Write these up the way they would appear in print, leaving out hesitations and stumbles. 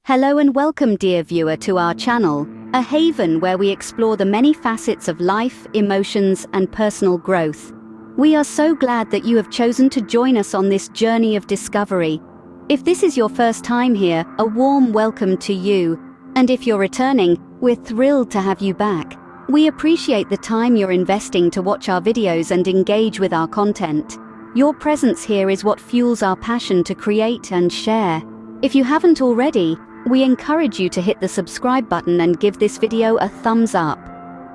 Hello and welcome, dear viewer, to our channel, a haven where we explore the many facets of life, emotions, and personal growth. We are so glad that you have chosen to join us on this journey of discovery. If this is your first time here, a warm welcome to you. And if you're returning, we're thrilled to have you back. We appreciate the time you're investing to watch our videos and engage with our content. Your presence here is what fuels our passion to create and share. If you haven't already, we encourage you to hit the subscribe button and give this video a thumbs up.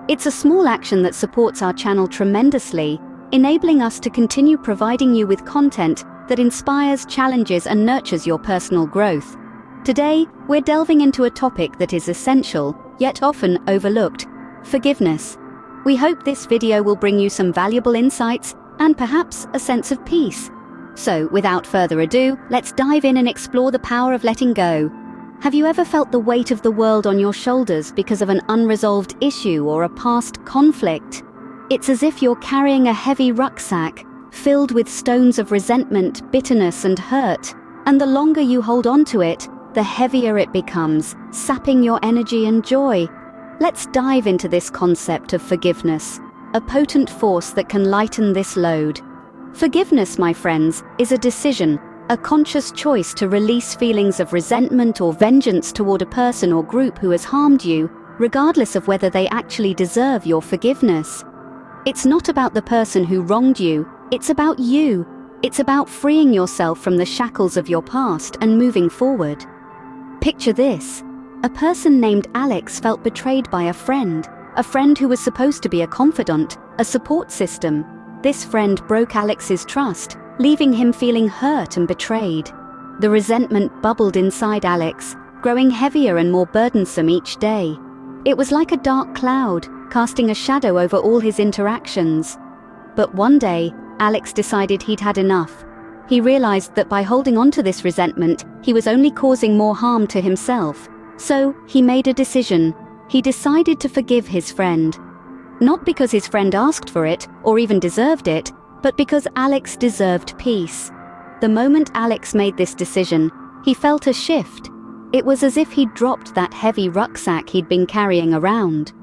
It's a small action that supports our channel tremendously, enabling us to continue providing you with content that inspires, challenges, and nurtures your personal growth. Today, we're delving into a topic that is essential, yet often overlooked: forgiveness. We hope this video will bring you some valuable insights and perhaps a sense of peace. So, without further ado, let's dive in and explore the power of letting go. Have you ever felt the weight of the world on your shoulders because of an unresolved issue or a past conflict? It's as if you're carrying a heavy rucksack filled with stones of resentment, bitterness, and hurt. And the longer you hold on to it, the heavier it becomes, sapping your energy and joy. Let's dive into this concept of forgiveness, a potent force that can lighten this load. Forgiveness, my friends, is a decision, a conscious choice to release feelings of resentment or vengeance toward a person or group who has harmed you, regardless of whether they actually deserve your forgiveness. It's not about the person who wronged you, it's about you. It's about freeing yourself from the shackles of your past and moving forward. Picture this. A person named Alex felt betrayed by a friend who was supposed to be a confidant, a support system. This friend broke Alex's trust, leaving him feeling hurt and betrayed. The resentment bubbled inside Alex, growing heavier and more burdensome each day. It was like a dark cloud, casting a shadow over all his interactions. But one day, Alex decided he'd had enough. He realized that by holding on to this resentment, he was only causing more harm to himself. So, he made a decision. He decided to forgive his friend. Not because his friend asked for it, or even deserved it, but because Alex deserved peace. The moment Alex made this decision, he felt a shift. It was as if he'd dropped that heavy rucksack he'd been carrying around.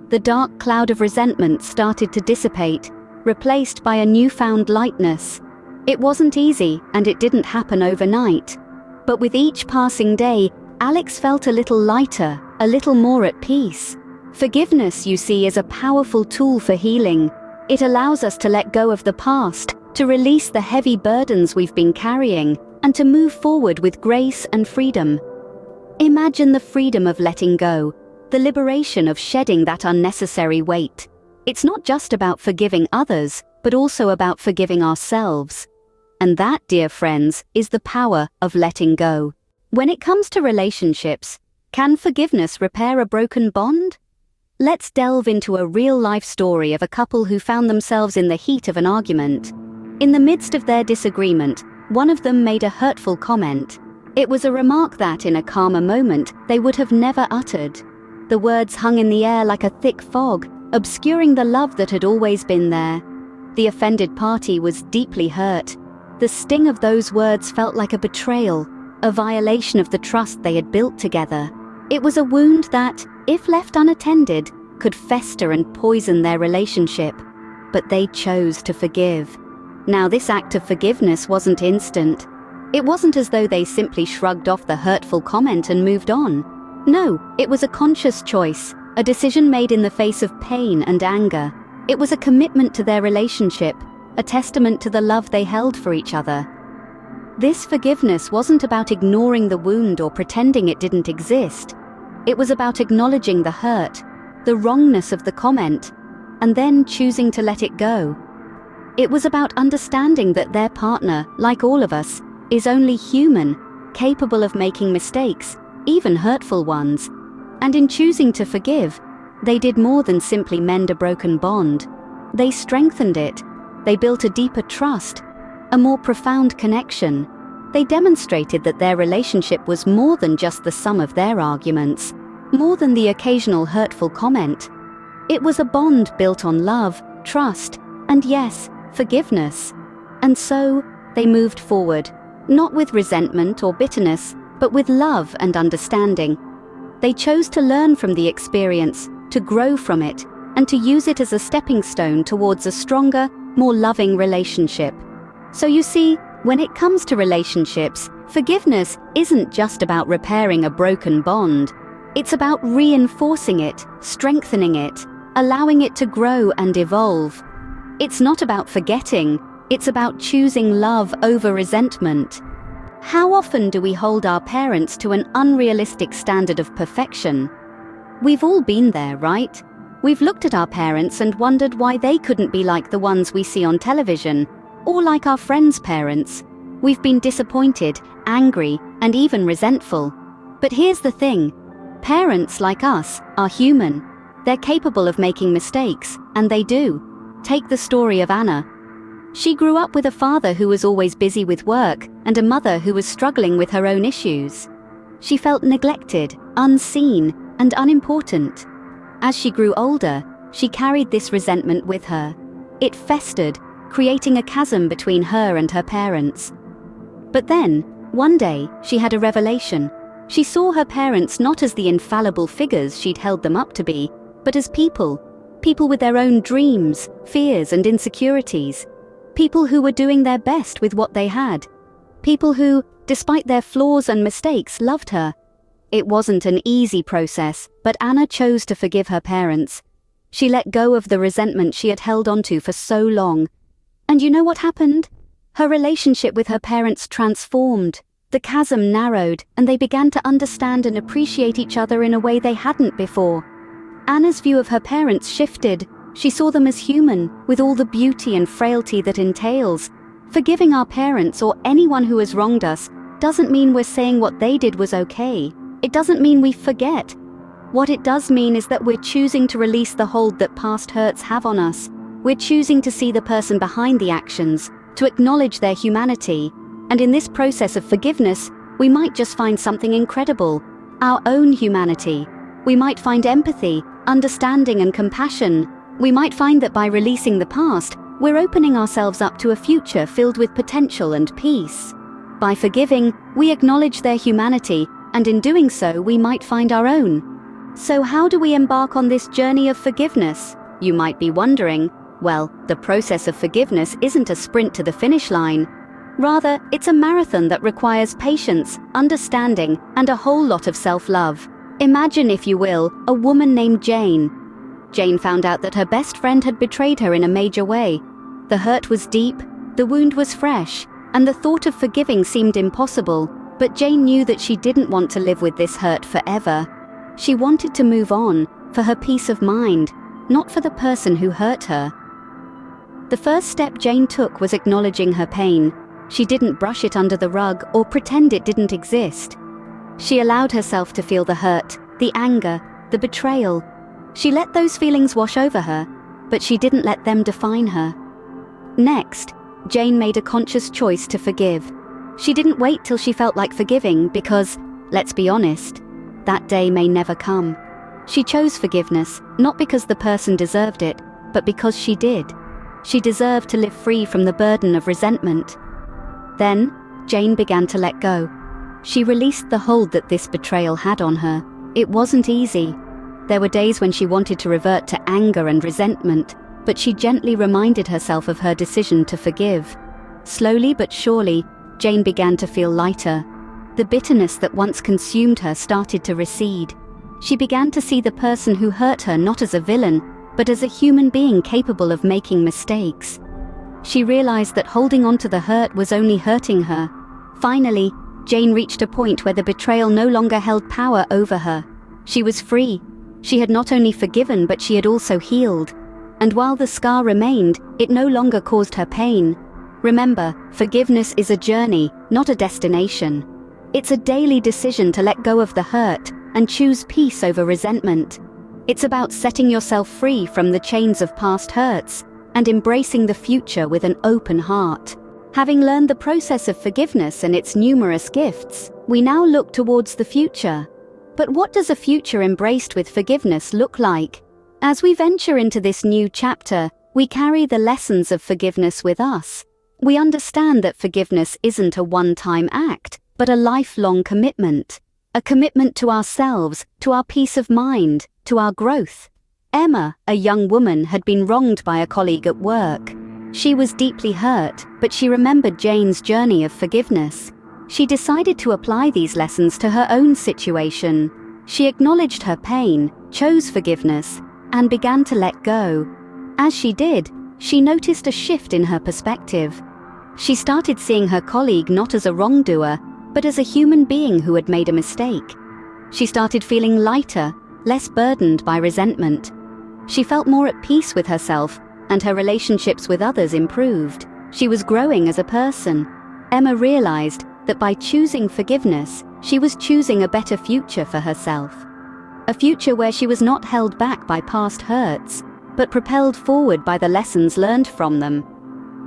The dark cloud of resentment started to dissipate, replaced by a newfound lightness. It wasn't easy, and it didn't happen overnight. But with each passing day, Alex felt a little lighter, a little more at peace. Forgiveness, you see, is a powerful tool for healing. It allows us to let go of the past, to release the heavy burdens we've been carrying, and to move forward with grace and freedom. Imagine the freedom of letting go, the liberation of shedding that unnecessary weight. It's not just about forgiving others, but also about forgiving ourselves. And that, dear friends, is the power of letting go. When it comes to relationships, can forgiveness repair a broken bond? Let's delve into a real-life story of a couple who found themselves in the heat of an argument. In the midst of their disagreement, one of them made a hurtful comment. It was a remark that, in a calmer moment, they would have never uttered. The words hung in the air like a thick fog, obscuring the love that had always been there. The offended party was deeply hurt. The sting of those words felt like a betrayal, a violation of the trust they had built together. It was a wound that, if left unattended, could fester and poison their relationship. But they chose to forgive. Now, this act of forgiveness wasn't instant. It wasn't as though they simply shrugged off the hurtful comment and moved on. No, it was a conscious choice, a decision made in the face of pain and anger. It was a commitment to their relationship, a testament to the love they held for each other. This forgiveness wasn't about ignoring the wound or pretending it didn't exist. It was about acknowledging the hurt, the wrongness of the comment, and then choosing to let it go. It was about understanding that their partner, like all of us, is only human, capable of making mistakes, even hurtful ones. And in choosing to forgive, they did more than simply mend a broken bond. They strengthened it. They built a deeper trust, a more profound connection. They demonstrated that their relationship was more than just the sum of their arguments, more than the occasional hurtful comment. It was a bond built on love, trust, and yes, forgiveness. And so, they moved forward, not with resentment or bitterness, but with love and understanding. They chose to learn from the experience, to grow from it, and to use it as a stepping stone towards a stronger, more loving relationship. So you see, when it comes to relationships, forgiveness isn't just about repairing a broken bond. It's about reinforcing it, strengthening it, allowing it to grow and evolve. It's not about forgetting, it's about choosing love over resentment. How often do we hold our parents to an unrealistic standard of perfection? We've all been there, right? We've looked at our parents and wondered why they couldn't be like the ones we see on television, or like our friends' parents. We've been disappointed, angry, and even resentful. But here's the thing. Parents, like us, are human. They're capable of making mistakes, and they do. Take the story of Anna. She grew up with a father who was always busy with work and a mother who was struggling with her own issues. She felt neglected, unseen, and unimportant. As she grew older, she carried this resentment with her. It festered, creating a chasm between her and her parents. But then, one day, she had a revelation. She saw her parents not as the infallible figures she'd held them up to be, but as people with their own dreams, fears, and insecurities. People who were doing their best with what they had. People who, despite their flaws and mistakes, loved her. It wasn't an easy process, but Anna chose to forgive her parents. She let go of the resentment she had held onto for so long. And you know what happened? Her relationship with her parents transformed. The chasm narrowed, and they began to understand and appreciate each other in a way they hadn't before. Anna's view of her parents shifted. She saw them as human, with all the beauty and frailty that entails. Forgiving our parents or anyone who has wronged us doesn't mean we're saying what they did was okay. It doesn't mean we forget. What it does mean is that we're choosing to release the hold that past hurts have on us. We're choosing to see the person behind the actions, to acknowledge their humanity. And in this process of forgiveness, we might just find something incredible, our own humanity. We might find empathy, understanding, and compassion. We might find that by releasing the past, we're opening ourselves up to a future filled with potential and peace. By forgiving, we acknowledge their humanity, and in doing so, we might find our own. So how do we embark on this journey of forgiveness? You might be wondering. Well, the process of forgiveness isn't a sprint to the finish line. Rather, it's a marathon that requires patience, understanding, and a whole lot of self-love. Imagine, if you will, a woman named Jane. Jane found out that her best friend had betrayed her in a major way. The hurt was deep, the wound was fresh, and the thought of forgiving seemed impossible. But Jane knew that she didn't want to live with this hurt forever. She wanted to move on, for her peace of mind, not for the person who hurt her. The first step Jane took was acknowledging her pain. She didn't brush it under the rug or pretend it didn't exist. She allowed herself to feel the hurt, the anger, the betrayal. She let those feelings wash over her, but she didn't let them define her. Next, Jane made a conscious choice to forgive. She didn't wait till she felt like forgiving because, let's be honest, that day may never come. She chose forgiveness, not because the person deserved it, but because she did. She deserved to live free from the burden of resentment. Then, Jane began to let go. She released the hold that this betrayal had on her. It wasn't easy. There were days when she wanted to revert to anger and resentment, but she gently reminded herself of her decision to forgive. Slowly but surely, Jane began to feel lighter. The bitterness that once consumed her started to recede. She began to see the person who hurt her not as a villain, but as a human being capable of making mistakes. She realized that holding on to the hurt was only hurting her. Finally, Jane reached a point where the betrayal no longer held power over her. She was free. She had not only forgiven, but she had also healed. And while the scar remained, it no longer caused her pain. Remember, forgiveness is a journey, not a destination. It's a daily decision to let go of the hurt and choose peace over resentment. It's about setting yourself free from the chains of past hurts and embracing the future with an open heart. Having learned the process of forgiveness and its numerous gifts, we now look towards the future. But what does a future embraced with forgiveness look like? As we venture into this new chapter, we carry the lessons of forgiveness with us. We understand that forgiveness isn't a one-time act, but a lifelong commitment. A commitment to ourselves, to our peace of mind, to our growth. Emma, a young woman, had been wronged by a colleague at work. She was deeply hurt, but she remembered Jane's journey of forgiveness. She decided to apply these lessons to her own situation. She acknowledged her pain, chose forgiveness, and began to let go. As she did, she noticed a shift in her perspective. She started seeing her colleague not as a wrongdoer, but as a human being who had made a mistake. She started feeling lighter, less burdened by resentment. She felt more at peace with herself, and her relationships with others improved. She was growing as a person. Emma realized that by choosing forgiveness, she was choosing a better future for herself. A future where she was not held back by past hurts, but propelled forward by the lessons learned from them.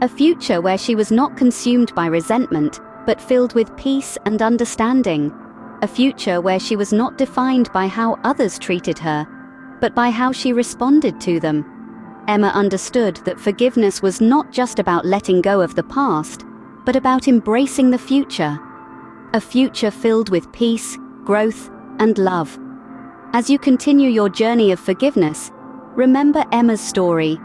A future where she was not consumed by resentment, but filled with peace and understanding. A future where she was not defined by how others treated her, but by how she responded to them. Emma understood that forgiveness was not just about letting go of the past, but about embracing the future. A future filled with peace, growth, and love. As you continue your journey of forgiveness, remember Emma's story.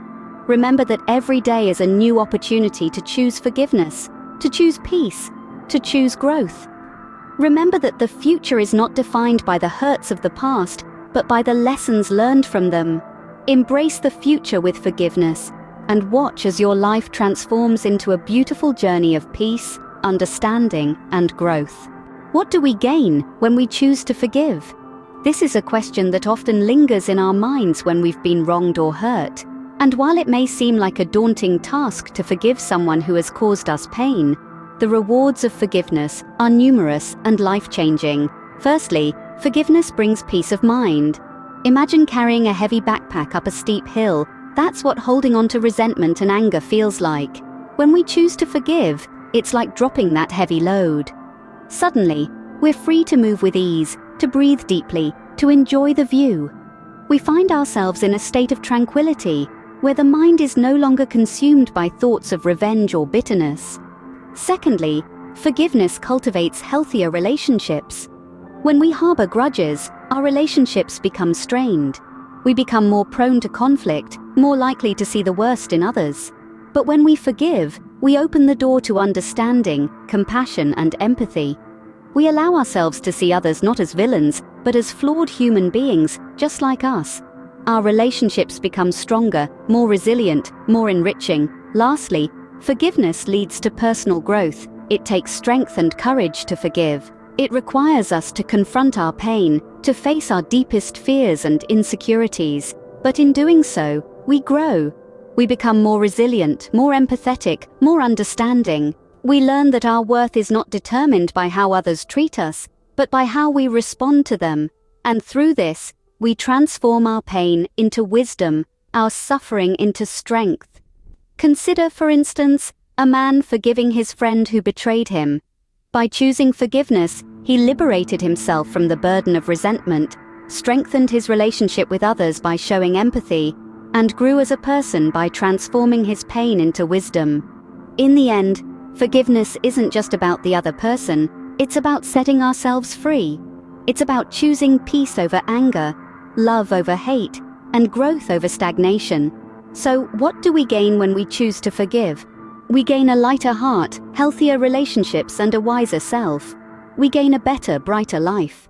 Remember that every day is a new opportunity to choose forgiveness, to choose peace, to choose growth. Remember that the future is not defined by the hurts of the past, but by the lessons learned from them. Embrace the future with forgiveness, and watch as your life transforms into a beautiful journey of peace, understanding, and growth. What do we gain when we choose to forgive? This is a question that often lingers in our minds when we've been wronged or hurt. And while it may seem like a daunting task to forgive someone who has caused us pain, the rewards of forgiveness are numerous and life-changing. Firstly, forgiveness brings peace of mind. Imagine carrying a heavy backpack up a steep hill. That's what holding on to resentment and anger feels like. When we choose to forgive, it's like dropping that heavy load. Suddenly, we're free to move with ease, to breathe deeply, to enjoy the view. We find ourselves in a state of tranquility, where the mind is no longer consumed by thoughts of revenge or bitterness. Secondly, forgiveness cultivates healthier relationships. When we harbor grudges, our relationships become strained. We become more prone to conflict, more likely to see the worst in others. But when we forgive, we open the door to understanding, compassion, and empathy. We allow ourselves to see others not as villains, but as flawed human beings, just like us. Our relationships become stronger, more resilient, more enriching. Lastly, forgiveness leads to personal growth. It takes strength and courage to forgive. It requires us to confront our pain, to face our deepest fears and insecurities. But in doing so, we grow. We become more resilient, more empathetic, more understanding. We learn that our worth is not determined by how others treat us, but by how we respond to them. And through this, we transform our pain into wisdom, our suffering into strength. Consider, for instance, a man forgiving his friend who betrayed him. By choosing forgiveness, he liberated himself from the burden of resentment, strengthened his relationship with others by showing empathy, and grew as a person by transforming his pain into wisdom. In the end, forgiveness isn't just about the other person, it's about setting ourselves free. It's about choosing peace over anger, love over hate, and growth over stagnation. So, what do we gain when we choose to forgive? We gain a lighter heart, healthier relationships, and a wiser self. We gain a better, brighter life.